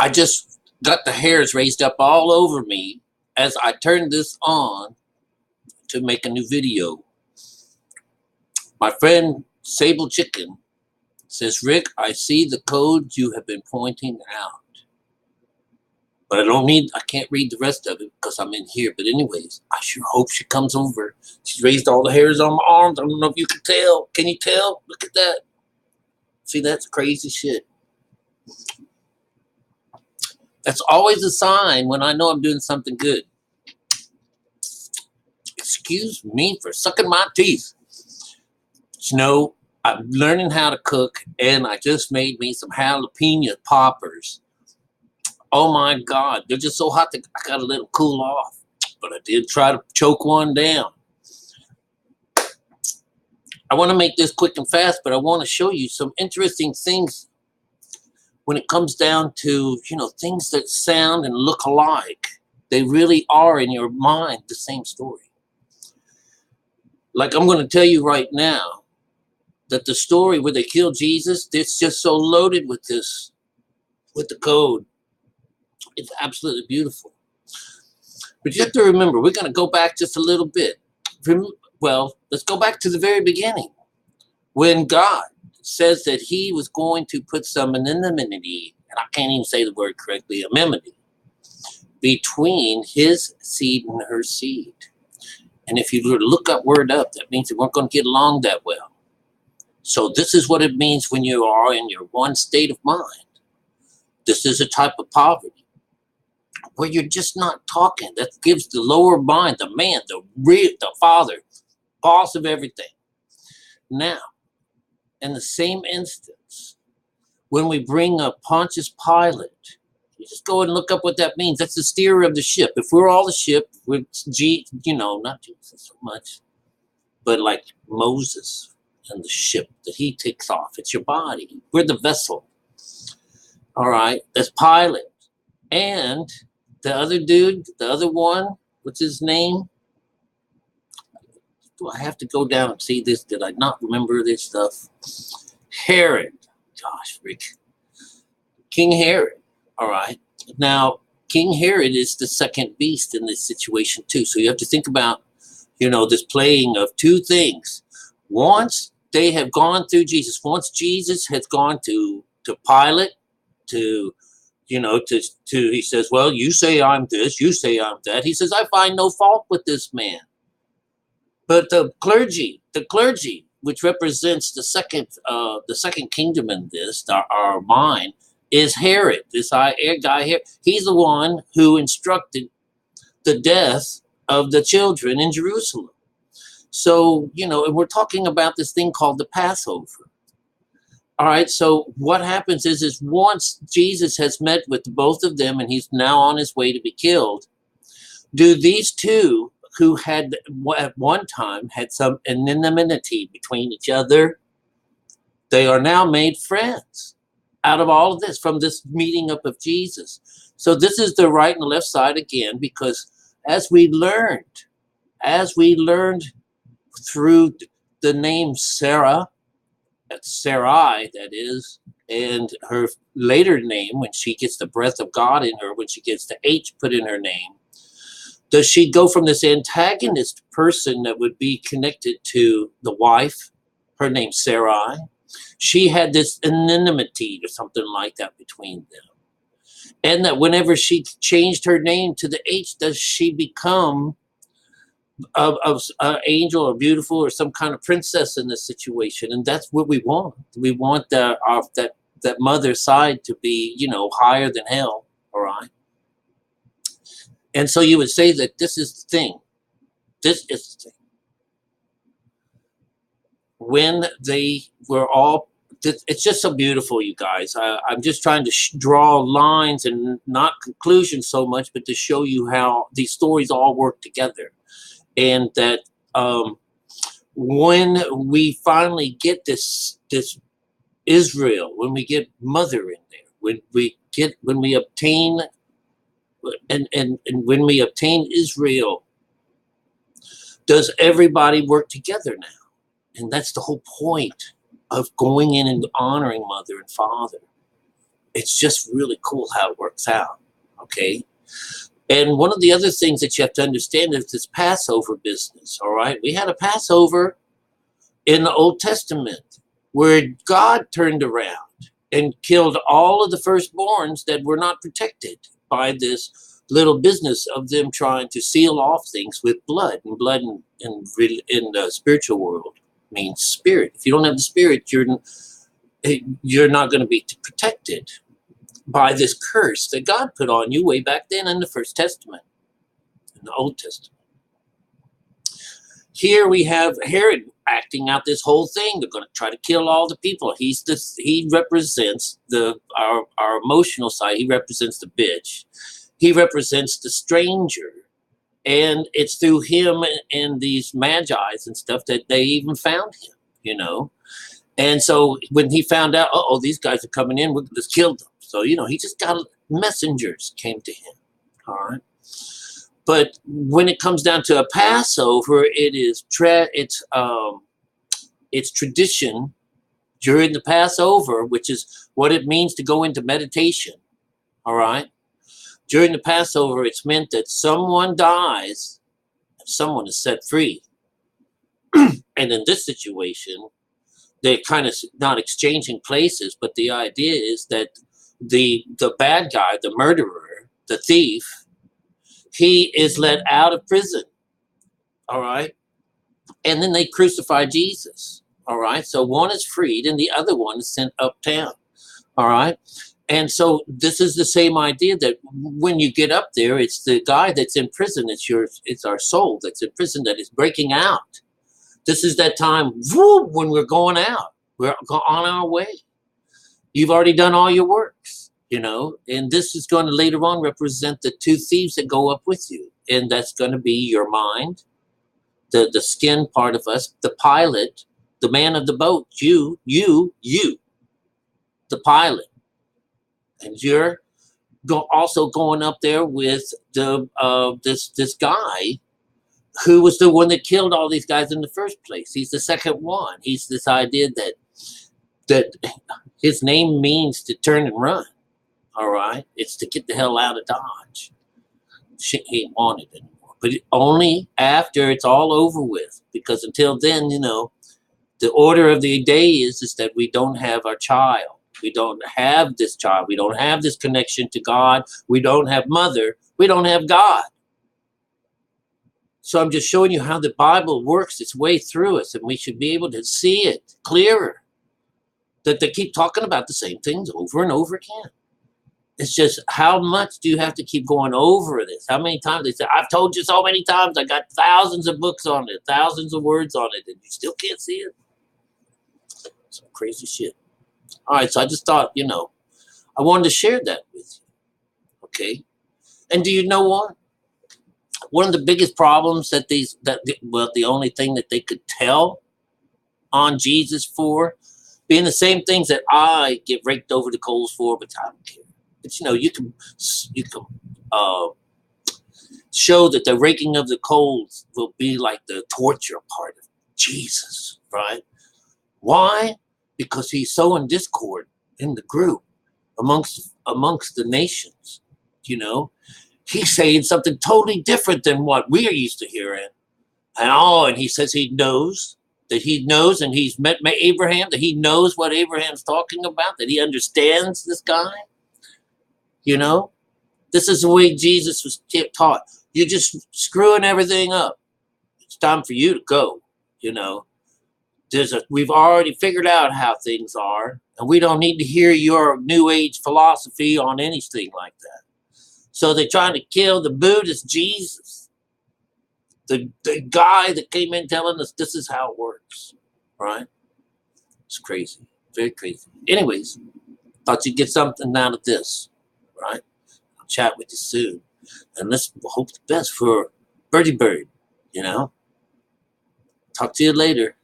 I just got the hairs raised up all over me as I turned this on to make a new video. My friend Sable Chicken says, Rick, I see the code you have been pointing out. But I can't read the rest of it because I'm in here. But anyways, I sure hope she comes over. She's raised all the hairs on my arms. I don't know if you can tell. Can you tell? Look at that. See, that's crazy shit. That's always a sign when I know I'm doing something good. Excuse me for sucking my teeth. You know, I'm learning how to cook, and I just made me some jalapeno poppers. Oh my God, they're just so hot that I gotta let them cool off. But I did try to choke one down. I want to make this quick and fast, but I want to show you some interesting things when it comes down to, things that sound and look alike. They really are in your mind the same story. Like I'm going to tell you right now that the story where they killed Jesus, it's just so loaded with this, with the code. It's absolutely beautiful. But you have to remember, we're going to go back just a little bit. Well, let's go back to the very beginning. When God says that he was going to put some anonymity, and I can't even say the word correctly, anonymity, between his seed and her seed. And if you look that word up, that means they weren't going to get along that well. So this is what it means when you are in your one state of mind. This is a type of poverty where you're just not talking. That gives the lower mind, the man, the father, boss of everything. Now, in the same instance, when we bring up Pontius Pilate, you just go and look up what that means. That's the steerer of the ship. If we're all the ship, we're not Jesus so much, but like Moses and the ship that he takes off. It's your body. We're the vessel. All right, that's Pilate. And the other dude, the other one, what's his name? Do I have to go down and see this? Did I not remember this stuff? Herod. Gosh, Rick. King Herod. All right. Now, King Herod is the second beast in this situation, too. So you have to think about, this playing of two things. Once they have gone through Jesus, once Jesus has gone to Pilate, he says, well, you say I'm this, you say I'm that. He says, I find no fault with this man. But the clergy, which represents the second kingdom in this, our mind, is Herod, this guy here. He's the one who instructed the death of the children in Jerusalem. So, and we're talking about this thing called the Passover. All right, so what happens is once Jesus has met with both of them and he's now on his way to be killed, do these two who had at one time had some anonymity between each other, they are now made friends out of all of this, from this meeting up of Jesus. So this is the right and left side again, because as we learned through the name Sarah, Sarai, that is, and her later name, when she gets the breath of God in her, when she gets the H put in her name, does she go from this antagonist person that would be connected to the wife, her name Sarai? She had this anonymity or something like that between them. And that whenever she changed her name to the H, does she become an angel or beautiful or some kind of princess in this situation? And that's what we want. We want that mother side to be, higher than hell. All right. And so you would say that this is the thing. This is the thing. When they were all, it's just so beautiful, you guys. I'm just trying to draw lines and not conclusions so much, but to show you how these stories all work together. And that when we finally get this Israel, when we get mother in there, when we obtain and when we obtain Israel, does everybody work together now? And that's the whole point of going in and honoring mother and father. It's just really cool how it works out. Okay. And one of the other things that you have to understand is this Passover business. All right. We had a Passover in the Old Testament where God turned around and killed all of the firstborns that were not protected by this little business of them trying to seal off things with blood. And blood in the spiritual world means spirit. If you don't have the spirit, you're not going to be protected by this curse that God put on you way back then in the First Testament, in the Old Testament. Here we have Herod acting out this whole thing. They're going to try to kill all the people. He represents our emotional side. He represents the bitch. He represents the stranger. And it's through him and these magi's and stuff that they even found him, you know. And so when he found out, oh, these guys are coming in, we'll just kill them. So, you know, he just got messengers came to him. All right. But when it comes down to a Passover, it's tradition during the Passover, which is what it means to go into meditation. All right. During the Passover, it's meant that someone dies and someone is set free. And in this situation, they're kind of not exchanging places, but the idea is that the bad guy, the murderer, the thief, he is let out of prison. All right. And then they crucify Jesus. All right. So one is freed and the other one is sent uptown. All right. And so this is the same idea that when you get up there, it's the guy that's in prison. It's our soul that's in prison that is breaking out. This is that time when we're going out. We're on our way. You've already done all your works, you know, and this is going to later on represent the two thieves that go up with you. And that's going to be your mind, the skin part of us, the pilot, the man of the boat, you, the pilot. And you're also going up there with this guy who was the one that killed all these guys in the first place. He's the second one. He's this idea that his name means to turn and run. All right, it's to get the hell out of Dodge. Shit, he ain't wanted anymore. But only after it's all over with, because until then, you know, the order of the day is that we don't have our child. We don't have this child. We don't have this connection to God. We don't have mother. We don't have God. So I'm just showing you how the Bible works its way through us, and we should be able to see it clearer. That they keep talking about the same things over and over again. It's just how much do you have to keep going over this? How many times they say, I've told you so many times, I got thousands of books on it, thousands of words on it, and you still can't see it? Some crazy shit. All right, so I just thought, you know, I wanted to share that with you. Okay? And do you know what? One of the biggest problems the only thing that they could tell on Jesus for, being the same things that I get raked over the coals for, but I don't care. But you know, you can show that the raking of the coals will be like the torture part of Jesus, right? Why? Because he's so in discord in the group amongst the nations, you know. He's saying something totally different than what we are used to hearing. And he says he knows, and he's met Abraham, that he knows what Abraham's talking about, that he understands this guy. You know, this is the way Jesus was taught. You're just screwing everything up. It's time for you to go, you know. We've already figured out how things are, and we don't need to hear your new age philosophy on anything like that. So they're trying to kill the Buddhist Jesus, the guy that came in telling us this is how it works, right? It's crazy, very crazy. Anyways, thought you'd get something out of this, right? I'll chat with you soon, and let's hope the best for Birdie Bird, you know. Talk to you later.